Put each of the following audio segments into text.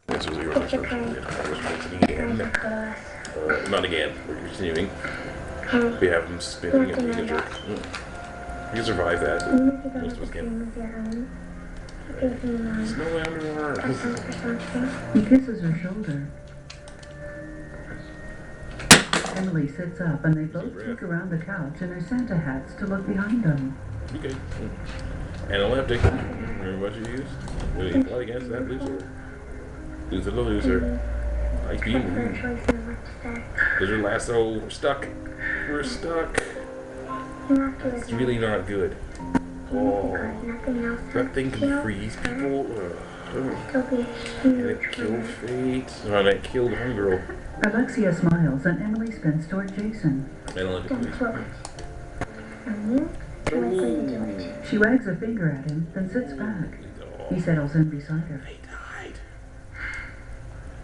This was your first version. Again. Not again. We're continuing. We have him spinning and being a jerk. We can survive that. Most of us can. There's no way under her. He kisses her shoulder. Emily sits up and they both peek around the couch in their Santa hats to look behind them. Okay. Analeptic. Remember what you used? Will you play against that loser? Loser the loser. Like you. Lizard lasso. We're stuck. We're stuck. It's really not good. Oh. That thing can freeze people. And it killed Fate. Oh, and it killed Homegirl. Alexia smiles and Emily spins toward Jason. She wags a finger at him, then sits back. He settles in beside her. They died.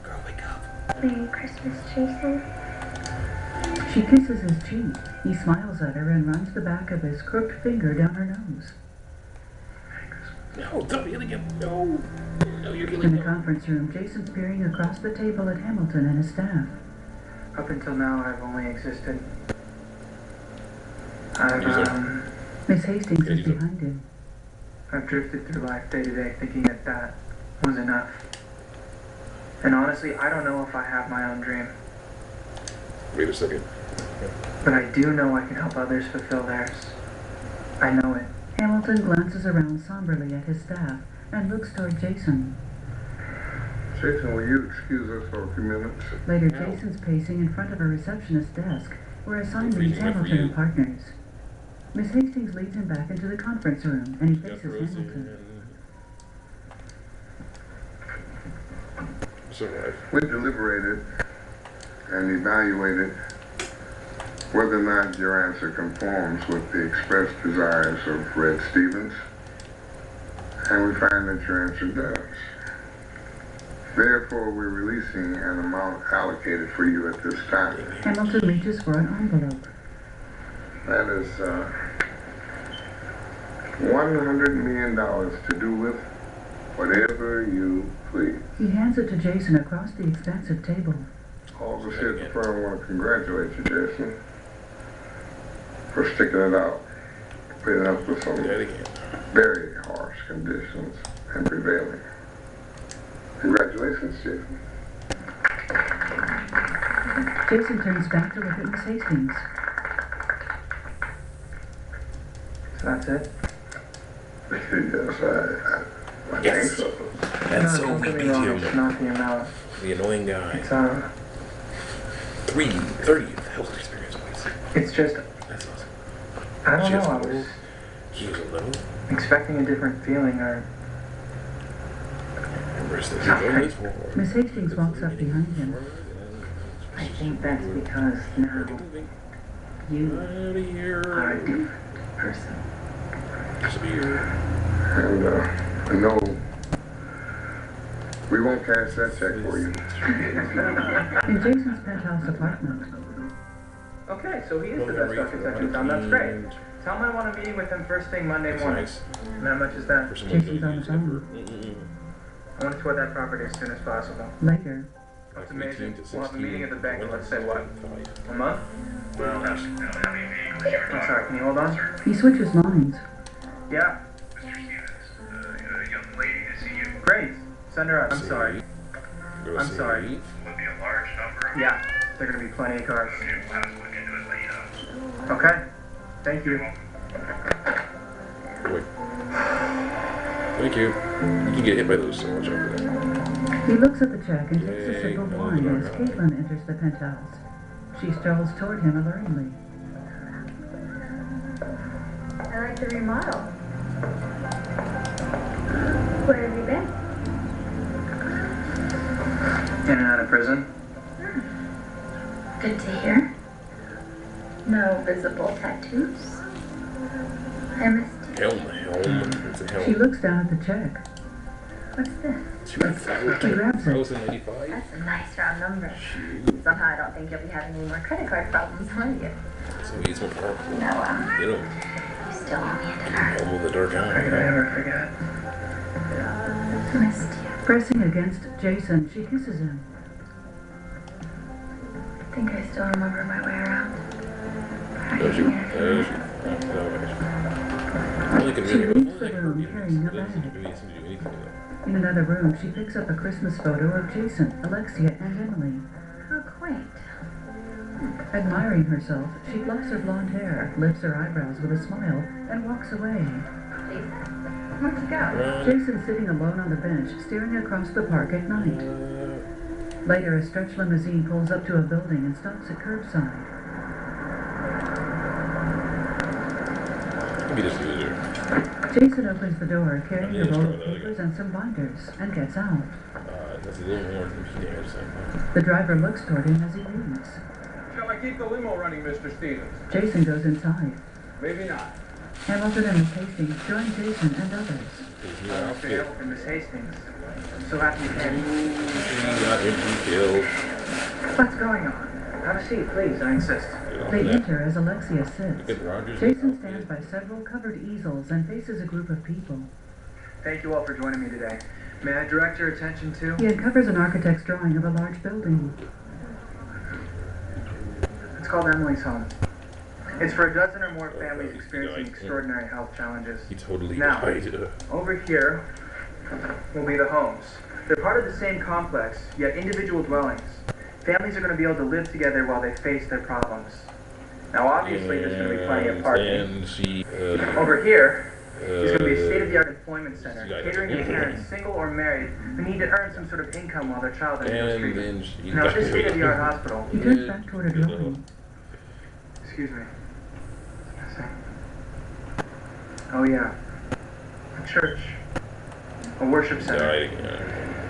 Girl, wake up. Merry Christmas, Jason. She kisses his cheek. He smiles at her and runs the back of his crooked finger down her nose. No, don't be again. No. No, you're killing In me. the conference room, Jason's peering across the table at Hamilton and his staff. Up until now, I've only existed. Miss Hastings is behind him. I've drifted through life day to day thinking that that was enough. And honestly, I don't know if I have my own dream. Wait a second. But I do know I can help others fulfill theirs. I know it. Hamilton glances around somberly at his staff and looks toward Jason. Jason, will you excuse us for a few minutes? Later, Jason's pacing in front of a receptionist's desk where a sign reads Hamilton and Partners. Miss Hastings leads him back into the conference room and he faces Hamilton. Survive. We deliberated and evaluated whether or not your answer conforms with the expressed desires of Red Stevens, and we find that your answer does. Therefore, we're releasing an amount allocated for you at this time. Hamilton reaches for an envelope. That is $100 million to do with whatever you please. He hands it to Jason across the expansive table. All of us here at the firm want to congratulate you, Jason, for sticking it out, putting up with some very harsh conditions and prevailing. Congratulations, Jason. Jason turns back to look at Miss Hastings. So that's it? Yes, I think so. That's so don't we get me beat wrong, him. it's not the amount. The annoying guy. It's 30 health experience points. it's just, That's awesome. I don't know, I was He was alone. expecting a different feeling or Miss Hastings walks up behind him. I think that's because now you are a different person. And I know we won't cash that check for you. In Jason's penthouse apartment, okay, so he is the best architect in town. That's great. Tell him I want a meeting with him first thing Monday morning. Nice. And how much is that? Jason's on the phone. I want to tour that property as soon as possible. Later, That's amazing. We'll have a meeting at the bank in, let's say, what, a month? I'm sorry, can you hold on? he switches lines. Yeah. Great. Send her up. I'm sorry. I'm sorry. Yeah, there are going to be plenty of cars. Okay. Thank you. Wait. Thank you. You can get hit by those so much over there. He looks at the check and takes a sip of wine as Caitlin enters the penthouse. She strolls toward him alluringly. I like the remodel. Where have you been? In and out of prison. Good to hear. No visible tattoos. I missed you. Helm. It's a helm. She looks down at the check. What's this? He grabs it. 1,085? That's a nice round number. Somehow I don't think you'll be having any more credit card problems, are you? So he's more powerful. No, You know, you still owe me a dinner. helm with the dark I eye. never forget. Missed you. Pressing against Jason, she kisses him. I think I still remember my way around. She leaves the room carrying a bag. In another room, she picks up a Christmas photo of Jason, Alexia, and Emily. How quaint. Admiring herself, she fluffs her blonde hair, lifts her eyebrows with a smile, and walks away. Jason, let's go. Jason's sitting alone on the bench, staring across the park at night. Later, a stretch limousine pulls up to a building and stops at curbside. Be this loser. Jason opens the door, carrying a roll of papers and some binders, and gets out. That's a little more than damage. The driver looks toward him as he leaves. Shall I keep the limo running, Mr. Stevens? Jason goes inside. Maybe not. Hamilton and Miss Hastings join Jason and others. Mr. Hamilton, Miss Hastings. I'm so happy you came. What's going on? Have a seat, please. I insist. They enter as Alexia sits. Jason stands by several covered easels and faces a group of people. Thank you all for joining me today. May I direct your attention to... He uncovers an architect's drawing of a large building. It's called Emily's Home. It's for a dozen or more families experiencing extraordinary health challenges. He totally Now, died. over here will be the homes. They're part of the same complex, yet individual dwellings. Families are going to be able to live together while they face their problems. Now, obviously, there's going to be plenty of parking. Over here is going to be a state-of-the-art employment center, catering to parents, single or married, who need to earn some sort of income while their child undergoes treatment. Now, this state-of-the-art hospital... He turns back toward a drawing. Excuse me. Oh, yeah. A church. A worship center.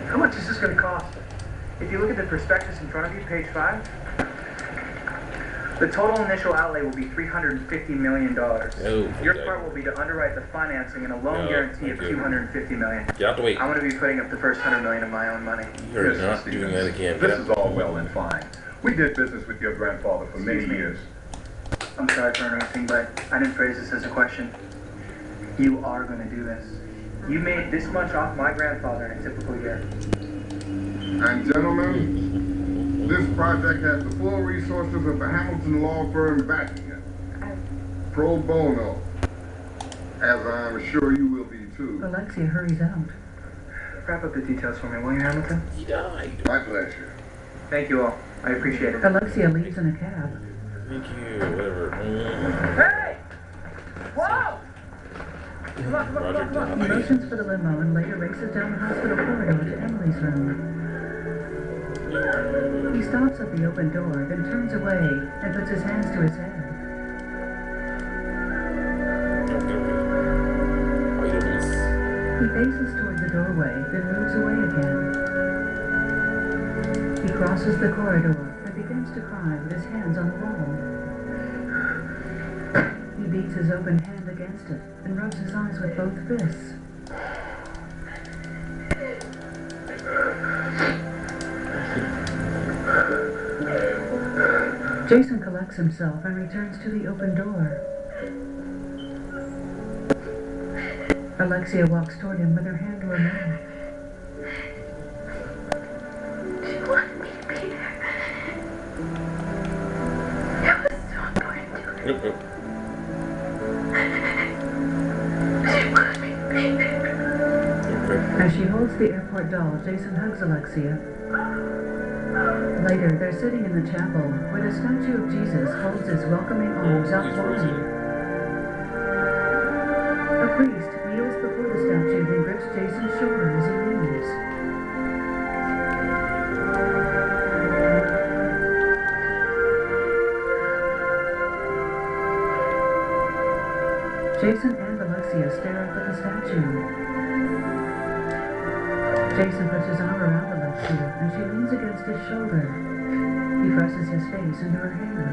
How much is this going to cost? If you look at the prospectus in front of you, page 5, the total initial outlay will be $350 million. Your part will be to underwrite the financing and a loan guarantee of $250 million. Get out the way. I'm going to be putting up the first $100 million of my own money. You're not doing that again. This is all well and fine. We did business with your grandfather for many years. I'm sorry for interrupting, but I didn't phrase this as a question. You are going to do this. You made this much off my grandfather in a typical year. And gentlemen, this project has the full resources of the Hamilton law firm backing it. Pro bono, as I'm sure you will be too. Alexia hurries out. Wrap up the details for me, will you, Hamilton? He died. My pleasure. Thank you all. I appreciate it. Alexia leaves in a cab. Thank you, whatever. Hey! Whoa! He motions for the limo and later races down the hospital corridor to Emily's room. He stops at the open door, then turns away and puts his hands to his head. He faces toward the doorway, then moves away again. He crosses the corridor and begins to cry with his hands on the wall. He beats his open hand against it and rubs his eyes with both fists. Jason collects himself and returns to the open door. Alexia walks toward him with her hand to her mouth. She wanted me to be there. It was so important to her. She wanted me to be there. As she holds the airport doll, Jason hugs Alexia. Later, they're sitting in the chapel, where the statue of Jesus holds his welcoming arms out wide. A priest kneels before the statue and grips Jason's shoulder as he leaves. Jason and Alexia stare up at the statue. Jason puts his arm around Alexia, and she leans against his shoulder. He presses his face into her hair.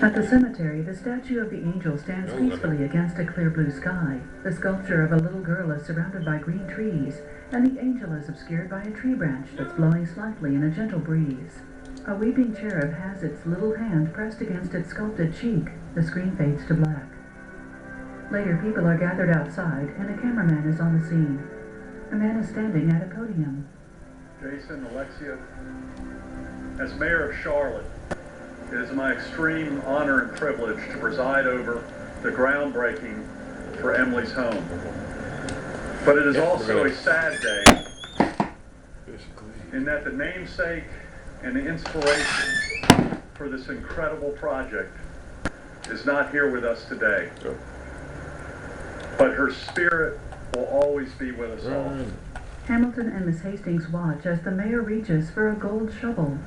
At the cemetery, the statue of the angel stands peacefully against a clear blue sky. The sculpture of a little girl is surrounded by green trees, and the angel is obscured by a tree branch that's blowing slightly in a gentle breeze. A weeping cherub has its little hand pressed against its sculpted cheek. The screen fades to black. Later, people are gathered outside, and a cameraman is on the scene. A man is standing at a podium. Jason, Alexia, as mayor of Charlotte, it is my extreme honor and privilege to preside over the groundbreaking for Emily's home. But it is also a sad day in that the namesake and the inspiration for this incredible project is not here with us today. But her spirit will always be with us all. Hamilton and Miss Hastings watch as the mayor reaches for a gold shovel.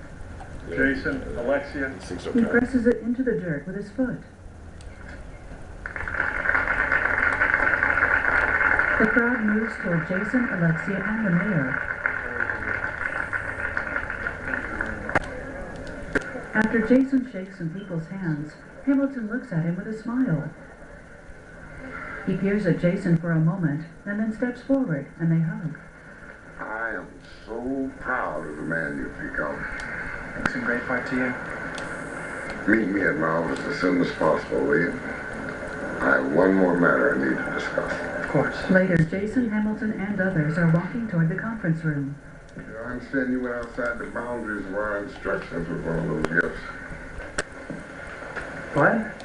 Jason, Alexia, He presses it into the dirt with his foot. The crowd moves toward Jason, Alexia, and the mayor. After Jason shakes some people's hands, Hamilton looks at him with a smile. He peers at Jason for a moment, and then steps forward, and they hug. I am so proud of the man you've become. Thanks in great part to you. Meet me at my office as soon as possible, will you? I have one more matter I need to discuss. Of course. Later, Jason, Hamilton, and others are walking toward the conference room. I understand you went outside the boundaries of our instructions with one of those gifts. What?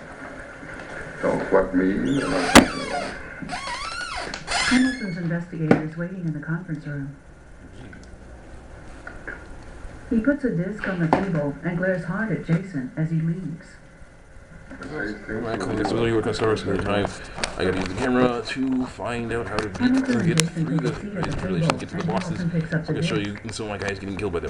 Don't what me. Hamilton's investigator is waiting in the conference room. He puts a disc on the table and glares hard at Jason as he leaves. Alright, cool. That's what you work on Star Wars in time. I gotta use the camera to find out how to Hamilton and get Jason through take the a seat at the relations, table, get to the and bosses. Hamilton picks up I'm the gonna show disc. you some of my guys getting killed by them.